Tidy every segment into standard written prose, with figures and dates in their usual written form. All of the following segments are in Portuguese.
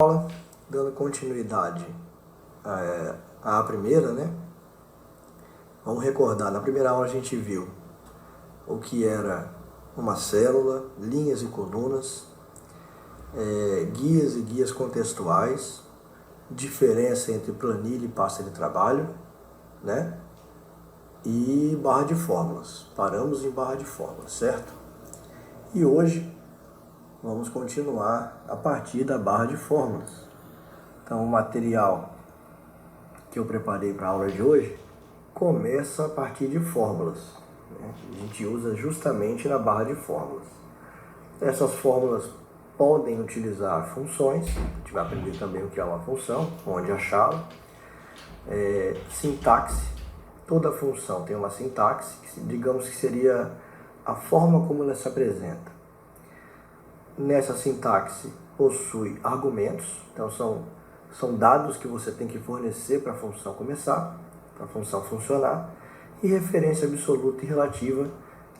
Aula, dando continuidade à primeira, né? Vamos recordar, na primeira aula a gente viu o que era uma célula, linhas e colunas, guias e guias contextuais, diferença entre planilha e pasta de trabalho, né? E barra de fórmulas. Paramos em barra de fórmulas, certo? E hoje vamos continuar a partir da barra de fórmulas. Então, o material que eu preparei para a aula de hoje começa a partir de fórmulas, né? A gente usa justamente na barra de fórmulas. Essas fórmulas podem utilizar funções, a gente vai aprender também o que é uma função, onde achá-la. Sintaxe, toda função tem uma sintaxe, que digamos que seria a forma como ela se apresenta. Nessa sintaxe possui argumentos, então são dados que você tem que fornecer para a função começar, para a função funcionar, e referência absoluta e relativa,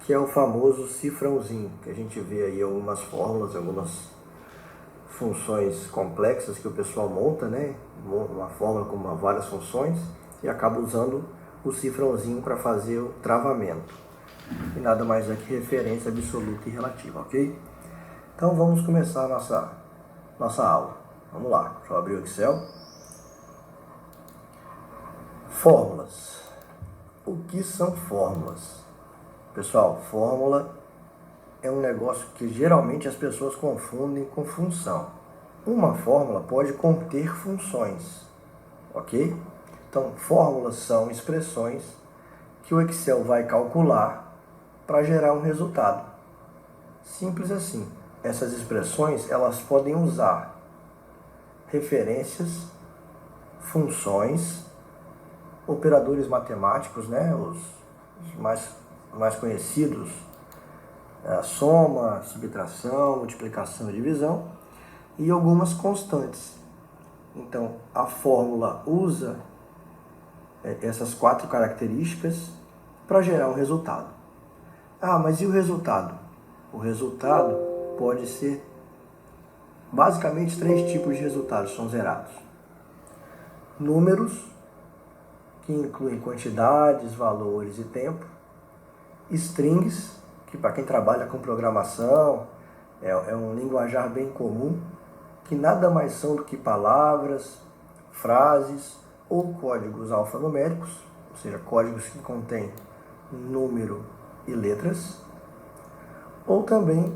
que é o famoso cifrãozinho, que a gente vê aí algumas fórmulas, algumas funções complexas que o pessoal monta, né? Uma fórmula com várias funções, e acaba usando o cifrãozinho para fazer o travamento. E nada mais é que referência absoluta e relativa, ok? Então vamos começar a nossa aula. Vamos lá, deixa eu abrir o Excel. Fórmulas. O que são fórmulas? Pessoal, fórmula é um negócio que geralmente as pessoas confundem com função. Uma fórmula pode conter funções, ok? Então, fórmulas são expressões que o Excel vai calcular para gerar um resultado. Simples assim. Essas expressões, elas podem usar referências, funções, operadores matemáticos, né? Os mais conhecidos, a soma, subtração, multiplicação e divisão, e algumas constantes. Então, a fórmula usa essas 4 características para gerar um resultado. Ah, mas e o resultado? O resultado pode ser basicamente 3 tipos de resultados são gerados. Números, que incluem quantidades, valores e tempo. Strings, que para quem trabalha com programação é um linguajar bem comum, que nada mais são do que palavras, frases ou códigos alfanuméricos, ou seja, códigos que contêm número e letras, ou também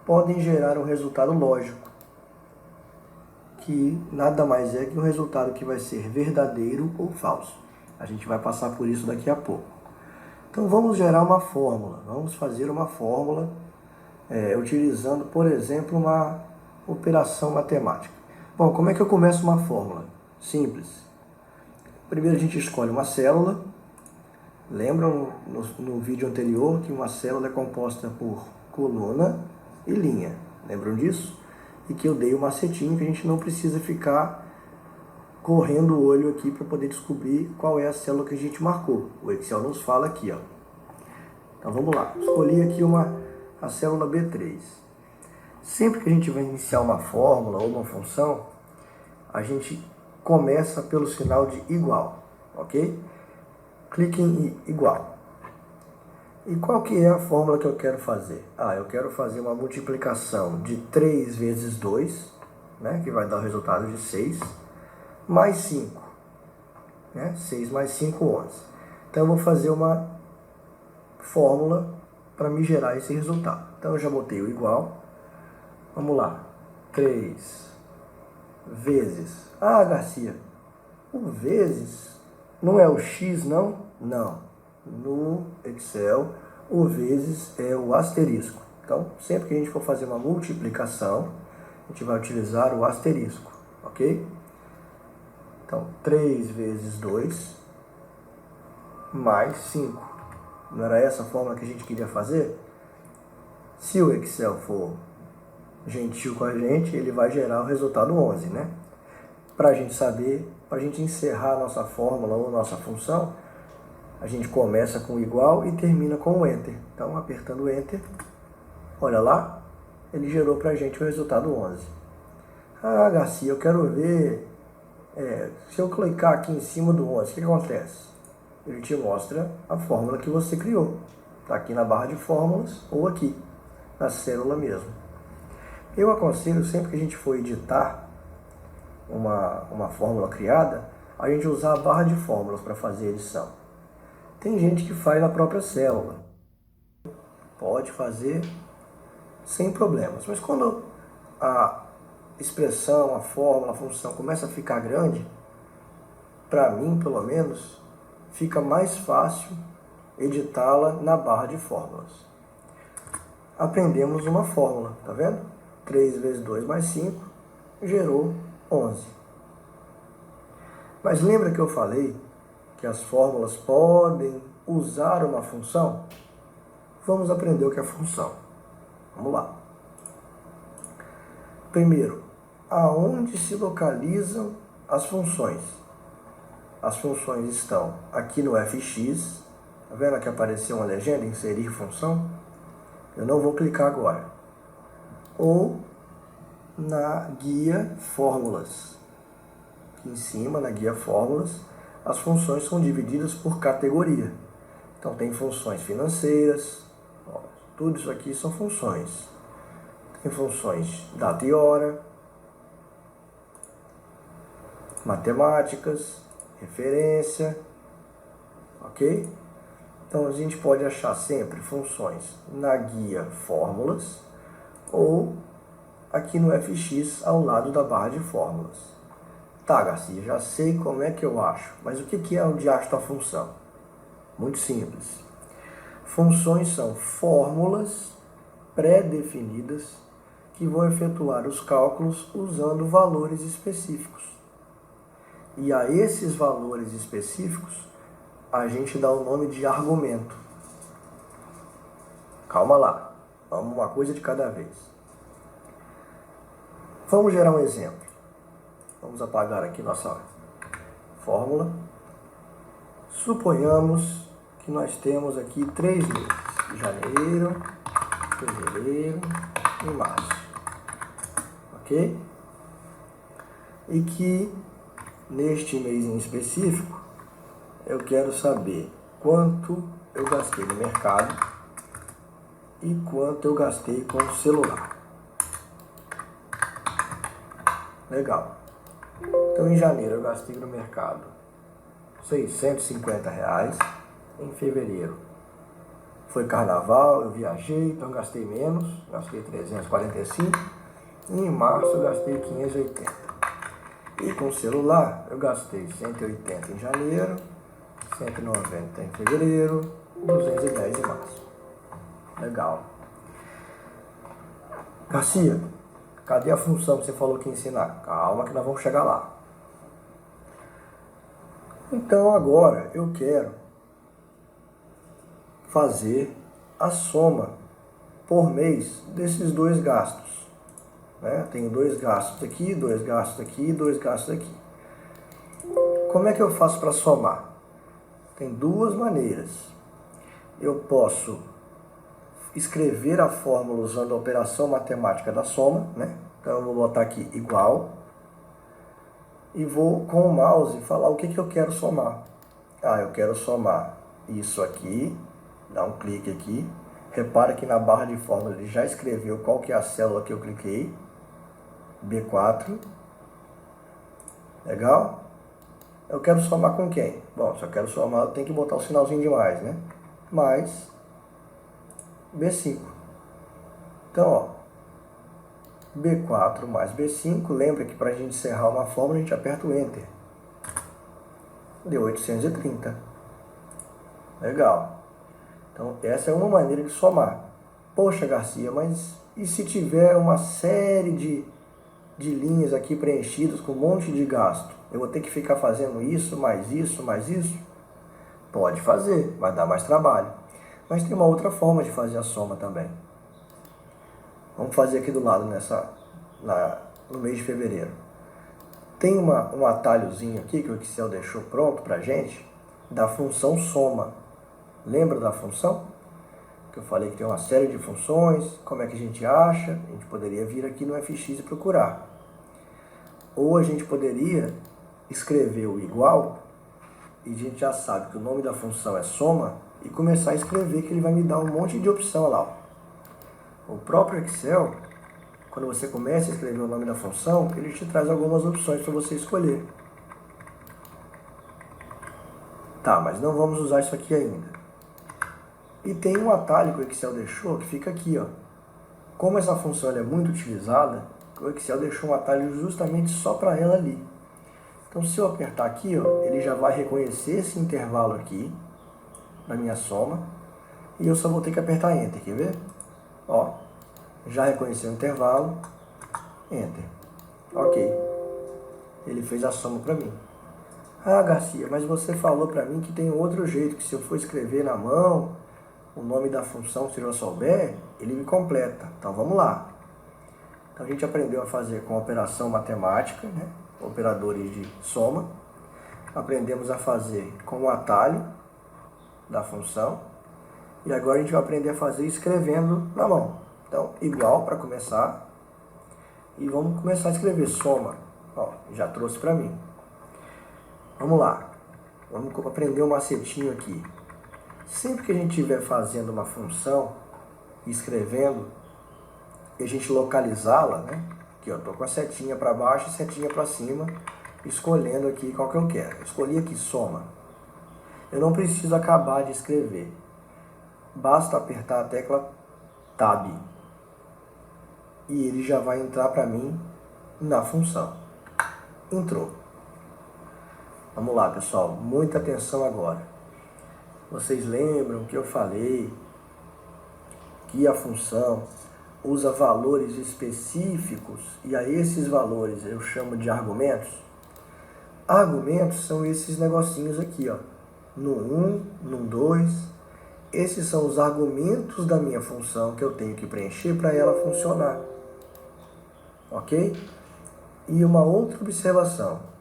podem gerar um resultado lógico, que nada mais é que um resultado que vai ser verdadeiro ou falso. A gente vai passar por isso daqui a pouco. Então vamos gerar uma fórmula, vamos fazer uma fórmula utilizando, por exemplo, uma operação matemática. Bom, como é que eu começo uma fórmula? Simples. Primeiro a gente escolhe uma célula. Lembram no vídeo anterior que uma célula é composta por coluna e linha. Lembram disso? E que eu dei o macetinho que a gente não precisa ficar correndo o olho aqui para poder descobrir qual é a célula que a gente marcou. O Excel nos fala aqui, ó. Então vamos lá. Escolhi aqui a célula B3. Sempre que a gente vai iniciar uma fórmula ou uma função, a gente começa pelo sinal de igual, ok? Clique em igual. E qual que é a fórmula que eu quero fazer? Eu quero fazer uma multiplicação de 3 vezes 2, né, que vai dar o resultado de 6, mais 5. Né? 6 mais 5, 11. Então eu vou fazer uma fórmula para me gerar esse resultado. Então eu já botei o igual. Vamos lá. 3 vezes... Garcia, o vezes não é o x, não? Não. No Excel, o vezes é o asterisco. Então, sempre que a gente for fazer uma multiplicação, a gente vai utilizar o asterisco, ok? Então, 3 vezes 2 mais 5. Não era essa a fórmula que a gente queria fazer? Se o Excel for gentil com a gente, ele vai gerar o resultado 11, né? Para a gente saber, para a gente encerrar a nossa fórmula ou nossa função, a gente começa com o igual e termina com o Enter. Então, apertando o Enter, olha lá, ele gerou para a gente o resultado 11. Ah, Garcia, eu quero ver, se eu clicar aqui em cima do 11, o que acontece? Ele te mostra a fórmula que você criou. Está aqui na barra de fórmulas ou aqui, na célula mesmo. Eu aconselho, sempre que a gente for editar uma fórmula criada, a gente usar a barra de fórmulas para fazer a edição. Tem gente que faz na própria célula. Pode fazer sem problemas. Mas quando a expressão, a fórmula, a função começa a ficar grande, para mim, pelo menos, fica mais fácil editá-la na barra de fórmulas. Aprendemos uma fórmula, tá vendo? 3 vezes 2 mais 5 gerou 11. Mas lembra que eu falei que as fórmulas podem usar uma função? Vamos aprender o que é função. Vamos lá. Primeiro, aonde se localizam as funções? As funções estão aqui no fx. Tá vendo que apareceu uma legenda, inserir função? Eu não vou clicar agora. Ou na guia fórmulas. Aqui em cima, na guia fórmulas, as funções são divididas por categoria. Então tem funções financeiras, ó, tudo isso aqui são funções. Tem funções data e hora, matemáticas, referência, ok? Então a gente pode achar sempre funções na guia fórmulas ou aqui no fx ao lado da barra de fórmulas. Tá, Garcia, já sei como é que eu acho, mas o que é onde acho a função? Muito simples. Funções são fórmulas pré-definidas que vão efetuar os cálculos usando valores específicos. E a esses valores específicos, a gente dá o nome de argumento. Calma lá, vamos uma coisa de cada vez. Vamos gerar um exemplo. Vamos apagar aqui nossa fórmula. Suponhamos que nós temos aqui 3 meses. Janeiro, fevereiro e março. Ok? E que neste mês em específico, eu quero saber quanto eu gastei no mercado e quanto eu gastei com o celular. Legal. Então, em janeiro eu gastei no mercado R$ 650. Em fevereiro foi carnaval, eu viajei, então gastei menos, gastei 345. E em março eu gastei 580. E com o celular eu gastei 180 em janeiro, 190 em fevereiro, 210 em março. Legal. Garcia, cadê a função que você falou que ia ensinar? Calma que nós vamos chegar lá. Então agora eu quero fazer a soma por mês desses 2 gastos. Né? Tenho 2 gastos aqui, 2 gastos aqui, 2 gastos aqui. Como é que eu faço para somar? Tem 2 maneiras. Eu posso escrever a fórmula usando a operação matemática da soma, né? Então eu vou botar aqui igual e vou com o mouse falar o que eu quero somar. Ah, eu quero somar isso aqui, dá um clique aqui. Repara que na barra de fórmula ele já escreveu qual que é a célula que eu cliquei, B4. Legal? Eu quero somar com quem? Bom, se eu quero somar, eu tenho que botar o sinalzinho de mais, né? Mais B5. Então, ó, B4 mais B5, lembra que para a gente encerrar uma fórmula, a gente aperta o Enter. Deu 830. Legal. Então, essa é uma maneira de somar. Poxa, Garcia, mas e se tiver uma série de linhas aqui preenchidas com um monte de gasto? Eu vou ter que ficar fazendo isso, mais isso, mais isso? Pode fazer, vai dar mais trabalho. Mas tem uma outra forma de fazer a soma também. Vamos fazer aqui do lado, no mês de fevereiro. Tem um atalhozinho aqui que o Excel deixou pronto para a gente, da função soma. Lembra da função? Que eu falei que tem uma série de funções, como é que a gente acha? A gente poderia vir aqui no fx e procurar. Ou a gente poderia escrever o igual, e a gente já sabe que o nome da função é soma, e começar a escrever, que ele vai me dar um monte de opção lá. Ó. O próprio Excel, quando você começa a escrever o nome da função, ele te traz algumas opções para você escolher. Tá, mas não vamos usar isso aqui ainda. E tem um atalho que o Excel deixou, que fica aqui, ó. Como essa função é muito utilizada, o Excel deixou um atalho justamente só para ela ali. Então, se eu apertar aqui, ó, ele já vai reconhecer esse intervalo aqui, na minha soma, e eu só vou ter que apertar Enter, quer ver? Ó, já reconheceu o intervalo, Enter. Ok, ele fez a soma para mim. Ah, Garcia, mas você falou para mim que tem outro jeito, que se eu for escrever na mão, o nome da função, se eu souber, ele me completa. Então, vamos lá. Então, a gente aprendeu a fazer com operação matemática, né? Operadores de soma. Aprendemos a fazer com o atalho da função. E agora a gente vai aprender a fazer escrevendo na mão. Então, igual para começar. E vamos começar a escrever soma. Ó, já trouxe para mim. Vamos lá. Vamos aprender um macetinho aqui. Sempre que a gente estiver fazendo uma função, escrevendo, e a gente localizá-la, né? Aqui, ó, tô com a setinha para baixo e setinha para cima, escolhendo aqui qual que eu quero. Eu escolhi aqui soma. Eu não preciso acabar de escrever. Basta apertar a tecla Tab. E ele já vai entrar para mim na função. Entrou. Vamos lá, pessoal. Muita atenção agora. Vocês lembram que eu falei que a função usa valores específicos e a esses valores eu chamo de argumentos? Argumentos são esses negocinhos aqui, ó. No 1, no 2. Esses são os argumentos da minha função que eu tenho que preencher para ela funcionar. Ok? E uma outra observação.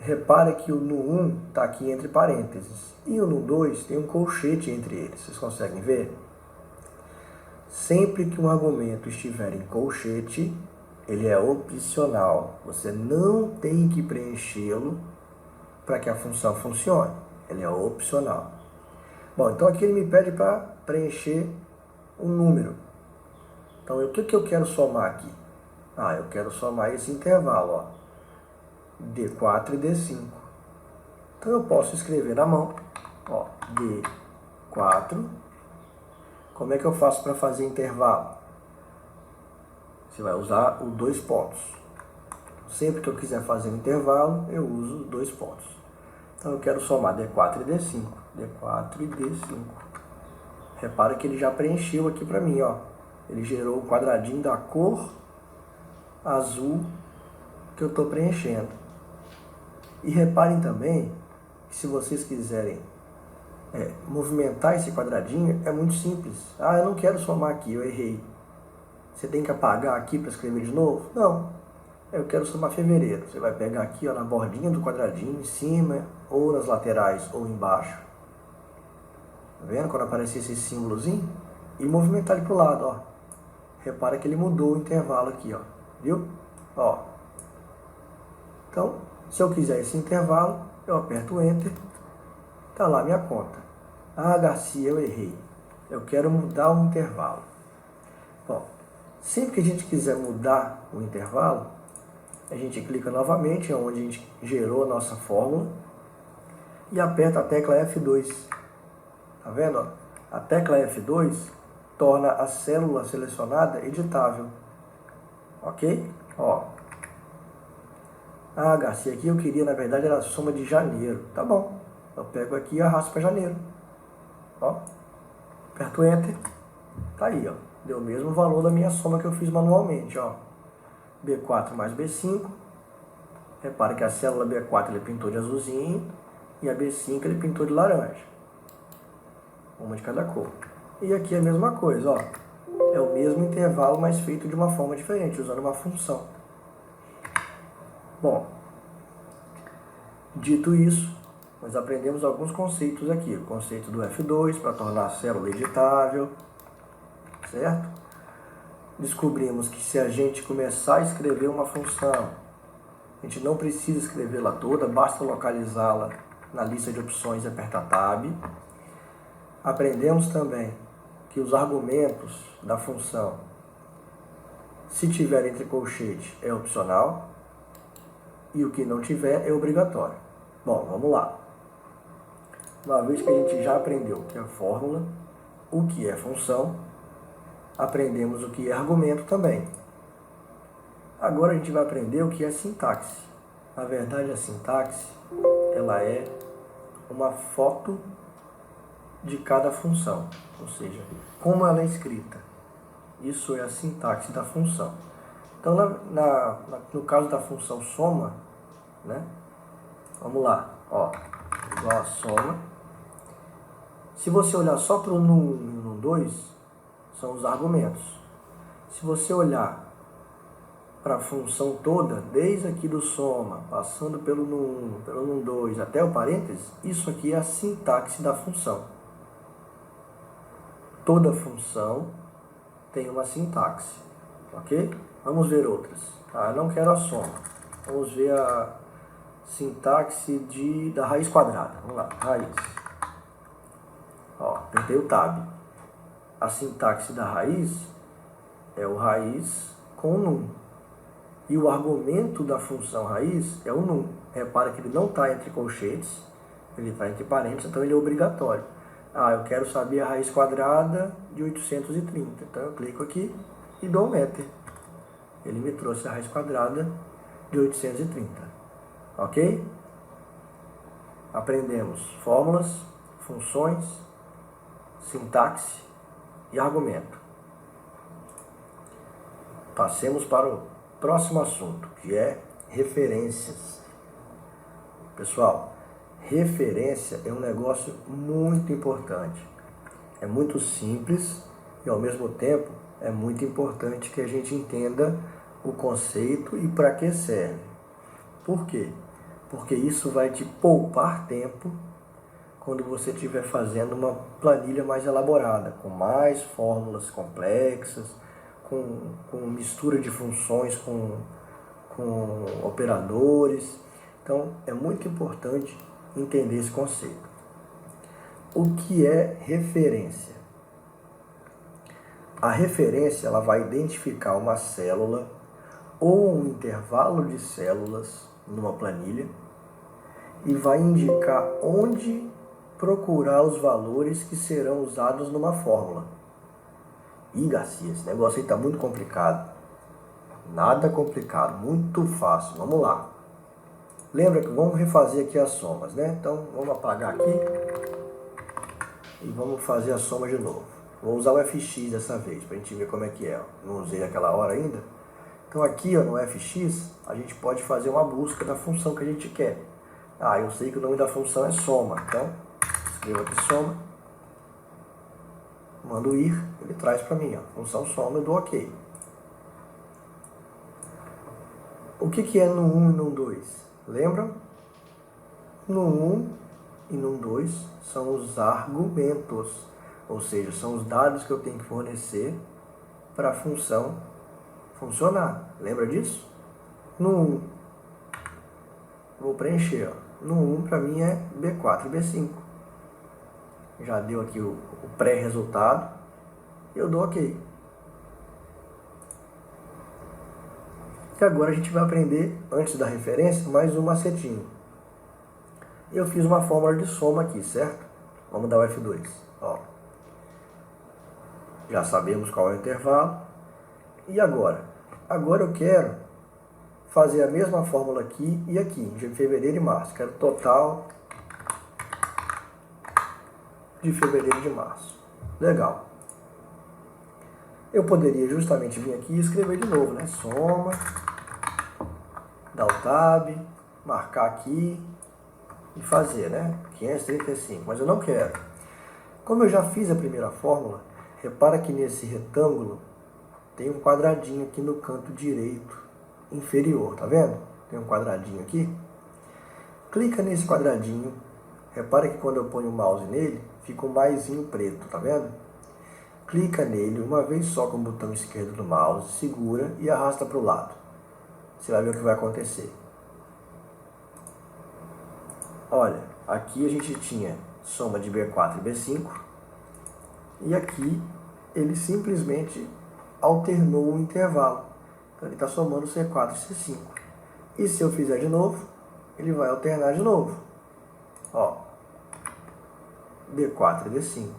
Repare que o no 1 está aqui entre parênteses. E o no 2 tem um colchete entre eles. Vocês conseguem ver? Sempre que um argumento estiver em colchete, ele é opcional. Você não tem que preenchê-lo para que a função funcione. Ele é opcional. Bom, então aqui ele me pede para preencher um número. Então, o que eu quero somar aqui? Ah, eu quero somar esse intervalo, ó. D4 e D5. Então, eu posso escrever na mão, ó, D4. Como é que eu faço para fazer intervalo? Você vai usar os 2 pontos. Sempre que eu quiser fazer um intervalo, eu uso 2 pontos. Então, eu quero somar D4 e D5. D4 e D5. Repara que ele já preencheu aqui para mim, ó. Ele gerou o quadradinho da cor azul que eu estou preenchendo. E reparem também que se vocês quiserem movimentar esse quadradinho, é muito simples. Ah, eu não quero somar aqui, eu errei. Você tem que apagar aqui para escrever de novo? Não. Eu quero somar fevereiro. Você vai pegar aqui, ó, na bordinha do quadradinho, em cima, ou nas laterais, ou embaixo. Tá vendo quando aparece esse símbolozinho? E movimentar ele para o lado, ó. Repara que ele mudou o intervalo aqui, ó. Viu? Ó. Então, se eu quiser esse intervalo, eu aperto Enter. Tá lá a minha conta. Ah, Garcia, eu errei. Eu quero mudar o intervalo. Bom, sempre que a gente quiser mudar o intervalo, a gente clica novamente onde a gente gerou a nossa fórmula e aperta a tecla F2. Tá vendo? Ó? A tecla F2 torna a célula selecionada editável. Ok? Ó. Ah, Garcia, aqui eu queria, na verdade, era a soma de janeiro. Tá bom. Eu pego aqui e arrasto para janeiro. Ó. Aperto Enter. Tá aí, ó. Deu o mesmo valor da minha soma que eu fiz manualmente, ó. B4 mais B5. Repare que a célula B4 ele pintou de azulzinho e a B5 ele pintou de laranja. Uma de cada cor. E aqui é a mesma coisa, ó. É o mesmo intervalo, mas feito de uma forma diferente, usando uma função. Bom, dito isso, nós aprendemos alguns conceitos aqui. O conceito do F2 para tornar a célula editável, certo? descobrimos que se a gente começar a escrever uma função, a gente não precisa escrevê-la toda, basta localizá-la na lista de opções e apertar Tab. Aprendemos também que os argumentos da função, se tiver entre colchetes, é opcional e o que não tiver é obrigatório. Bom, vamos lá. Uma vez que a gente já aprendeu o que é fórmula, o que é função, aprendemos o que é argumento também. Agora a gente vai aprender o que é sintaxe. Na verdade, a sintaxe, ela é uma foto de cada função, ou seja, como ela é escrita. Isso é a sintaxe da função. Então, no caso da função soma, né? Vamos lá, ó, igual a soma. Se você olhar só para o num 1 e o num 2, são os argumentos. Se você olhar para a função toda, desde aqui do soma, passando pelo num 1, pelo num 2, até o parênteses, isso aqui é a sintaxe da função. Toda função tem uma sintaxe, ok? Vamos ver outras. Eu não quero a soma. Vamos ver a sintaxe da raiz quadrada. Vamos lá, raiz. Ó, apertei o Tab. A sintaxe da raiz é o raiz com o num. E o argumento da função raiz é o num. Repara que ele não está entre colchetes, ele está entre parênteses, então ele é obrigatório. Eu quero saber a raiz quadrada de 830. Então eu clico aqui e dou um Enter. Ele me trouxe a raiz quadrada de 830. Ok? Aprendemos fórmulas, funções, sintaxe e argumento. Passemos para o próximo assunto, que é referências. Pessoal, referência é um negócio muito importante. É muito simples e, ao mesmo tempo, é muito importante que a gente entenda o conceito e para que serve. Por quê? Porque isso vai te poupar tempo quando você estiver fazendo uma planilha mais elaborada, com mais fórmulas complexas, com mistura de funções com operadores. Então, é muito importante entender esse conceito. O que é referência? A referência ela vai identificar uma célula ou um intervalo de células numa planilha e vai indicar onde procurar os valores que serão usados numa fórmula. Garcia, esse negócio aí está muito complicado. Nada complicado, muito fácil. Vamos lá. Lembra que vamos refazer aqui as somas, né? Então, vamos apagar aqui e vamos fazer a soma de novo. Vou usar o fx dessa vez, para a gente ver como é que é. Não usei aquela hora ainda. Então, aqui no fx, a gente pode fazer uma busca da função que a gente quer. Eu sei que o nome da função é soma. Então, escrevo aqui soma. Mando ir, ele traz para mim, função soma, eu dou ok. O que é num 1 e num 2? Lembram? Num 1 e num 2 são os argumentos, ou seja, são os dados que eu tenho que fornecer para a função funcionar. Lembra disso? No 1, vou preencher. No 1 para mim é B4 e B5. Já deu aqui o pré-resultado. Eu dou ok. E agora a gente vai aprender, antes da referência, mais um macetinho. Eu fiz uma fórmula de soma aqui, certo? Vamos dar o F2. Ó. Já sabemos qual é o intervalo. E agora? Agora eu quero fazer a mesma fórmula aqui e aqui, de fevereiro e março. Quero total de fevereiro e de março. Legal. Eu poderia justamente vir aqui e escrever de novo, né? Soma, dar o tab, marcar aqui e fazer, né? 535, mas eu não quero. Como eu já fiz a primeira fórmula, repara que nesse retângulo tem um quadradinho aqui no canto direito inferior, tá vendo? Tem um quadradinho aqui. Clica nesse quadradinho. Repara que quando eu ponho o mouse nele, fica um maisinho preto, tá vendo? clica nele uma vez só com o botão esquerdo do mouse, segura e arrasta para o lado. Você vai ver o que vai acontecer. Olha, aqui a gente tinha soma de B4 e B5, e aqui ele simplesmente alternou o intervalo. Então ele está somando C4 e C5. E se eu fizer de novo, ele vai alternar de novo. Ó, B4 e B5.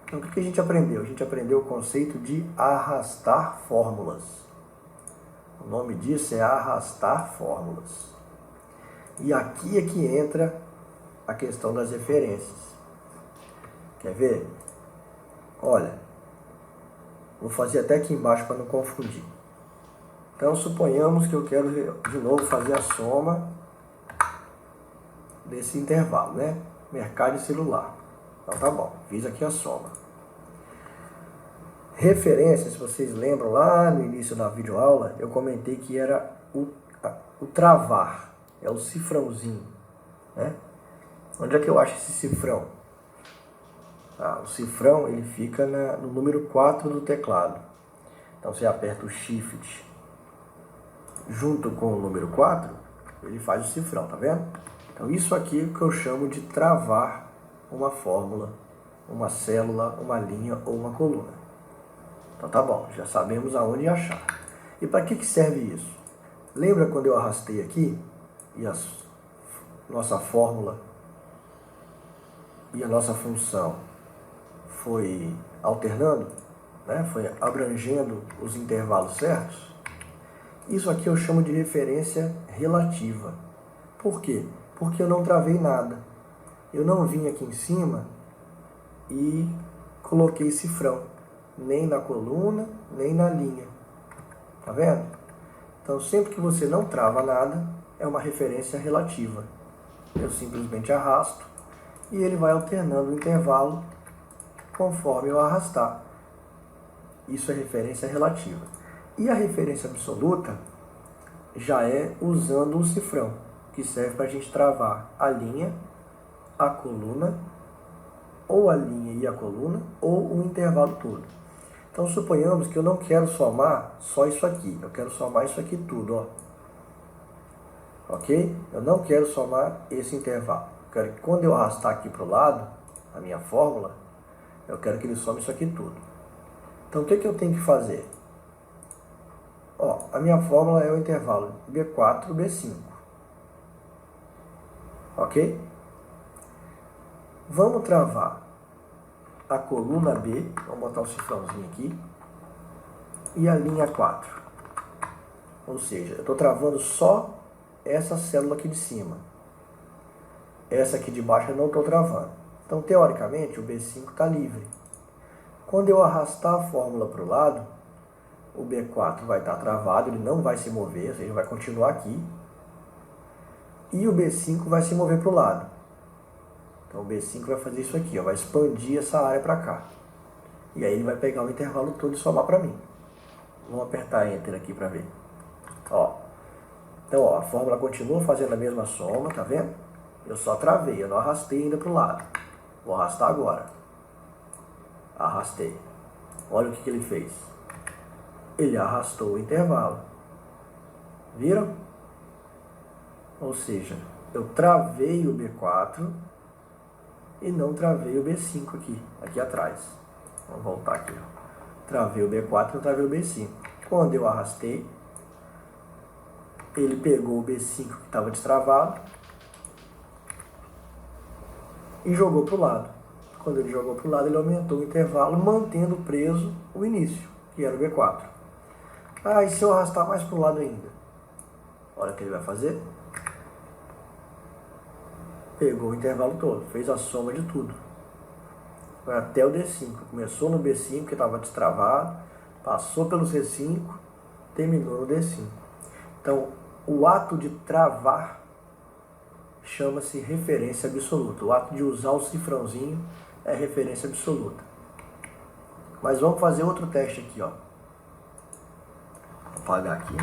Então o que a gente aprendeu? A gente aprendeu o conceito de arrastar fórmulas. O nome disso é arrastar fórmulas. E aqui é que entra a questão das referências. Quer ver? Olha, vou fazer até aqui embaixo para não confundir. Então, suponhamos que eu quero de novo fazer a soma desse intervalo, né? Mercado e celular. Então, tá bom, fiz aqui a soma. Referência, se vocês lembram, lá no início da videoaula, eu comentei que era o travar, é o cifrãozinho, né? Onde é que eu acho esse cifrão? O cifrão ele fica no número 4 do teclado. Então você aperta o Shift junto com o número 4, ele faz o cifrão, tá vendo? Então isso aqui é o que eu chamo de travar uma fórmula, uma célula, uma linha ou uma coluna. Então tá bom, já sabemos aonde achar. E para que serve isso? Lembra quando eu arrastei aqui e a nossa fórmula e a nossa função foi alternando, né? Foi abrangendo os intervalos certos? Isso aqui eu chamo de referência relativa. Por quê? Porque eu não travei nada. Eu não vim aqui em cima e coloquei cifrão, nem na coluna, nem na linha. Tá vendo? Então, sempre que você não trava nada, é uma referência relativa. Eu simplesmente arrasto e ele vai alternando o intervalo conforme eu arrastar. Isso é referência relativa. E a referência absoluta já é usando o cifrão, que serve para a gente travar a linha, a coluna, ou a linha e a coluna, ou o intervalo todo. Então, suponhamos que eu não quero somar só isso aqui, eu quero somar isso aqui tudo, ó. Ok? Eu não quero somar esse intervalo. Eu quero que quando eu arrastar aqui para o lado, a minha fórmula, eu quero que ele some isso aqui tudo. Então, o que eu tenho que fazer? Ó, a minha fórmula é o intervalo B4, B5. Ok? Vamos travar a coluna B, vamos botar o cifrãozinho aqui, e a linha 4. Ou seja, eu estou travando só essa célula aqui de cima. Essa aqui de baixo eu não estou travando. Então, teoricamente, o B5 está livre. Quando eu arrastar a fórmula para o lado, o B4 vai estar travado, ele não vai se mover, ou seja, vai continuar aqui. E o B5 vai se mover para o lado. Então o B5 vai fazer isso aqui, ó, vai expandir essa área para cá. E aí ele vai pegar o intervalo todo e somar para mim. Vamos apertar Enter aqui para ver. Ó. Então ó, a fórmula continua fazendo a mesma soma, tá vendo? Eu só travei, eu não arrastei ainda para o lado. Vou arrastar agora. Arrastei. Olha o que ele fez. Ele arrastou o intervalo. Viram? Ou seja, eu travei o B4 e não travei o B5 aqui atrás. Vamos voltar aqui. Travei o B4 e não travei o B5. Quando eu arrastei, ele pegou o B5 que estava destravado e jogou para o lado. Quando ele jogou para o lado, ele aumentou o intervalo, mantendo preso o início, que era o B4. E se eu arrastar mais para o lado ainda? Olha o que ele vai fazer. Pegou o intervalo todo, fez a soma de tudo. Foi até o D5. Começou no B5, que estava destravado, passou pelo C5, terminou no D5. Então, o ato de travar chama-se referência absoluta. O ato de usar o cifrãozinho é referência absoluta. Mas vamos fazer outro teste aqui, ó. Vou apagar aqui.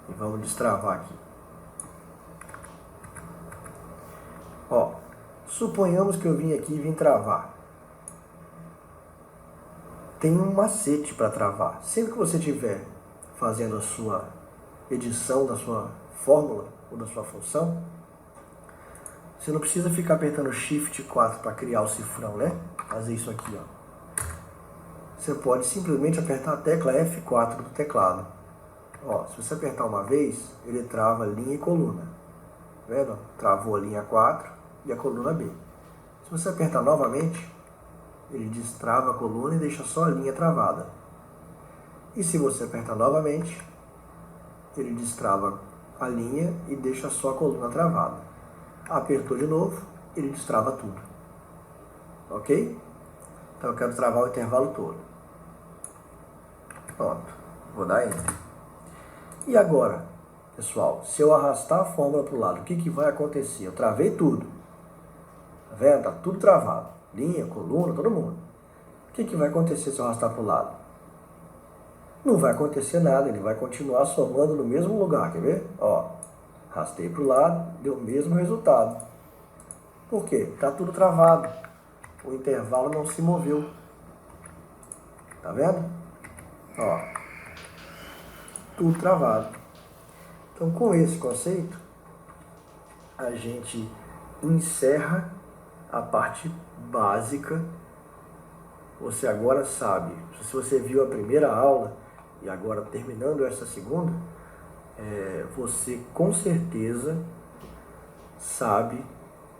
E vamos destravar aqui. Ó, suponhamos que eu vim aqui e vim travar. tem um macete para travar. Sempre que você estiver fazendo a sua edição da sua fórmula ou da sua função, você não precisa ficar apertando Shift 4 para criar o cifrão, né? Fazer isso aqui, ó. Você pode simplesmente apertar a tecla F4 do teclado. Ó, se você apertar uma vez, ele trava linha e coluna. Tá vendo? Travou a linha 4 e a coluna B. Se você apertar novamente, ele destrava a coluna e deixa só a linha travada. E se você apertar novamente, ele destrava a linha e deixa só a coluna travada. Apertou de novo, ele destrava tudo. Ok? Então eu quero travar o intervalo todo. Pronto. Vou dar Enter. E agora, pessoal, se eu arrastar a fórmula para o lado, o que vai acontecer? Eu travei tudo. Tá vendo? Tá tudo travado. Linha, coluna, todo mundo. O que vai acontecer se eu arrastar para o lado? Não vai acontecer nada, ele vai continuar somando no mesmo lugar, quer ver? Ó, arrastei para o lado, deu o mesmo resultado. Por quê? Tá tudo travado. O intervalo não se moveu. Tá vendo? Ó, tudo travado. Então, com esse conceito, a gente encerra a parte básica. Você agora sabe, se você viu a primeira aula e agora terminando essa segunda, você com certeza sabe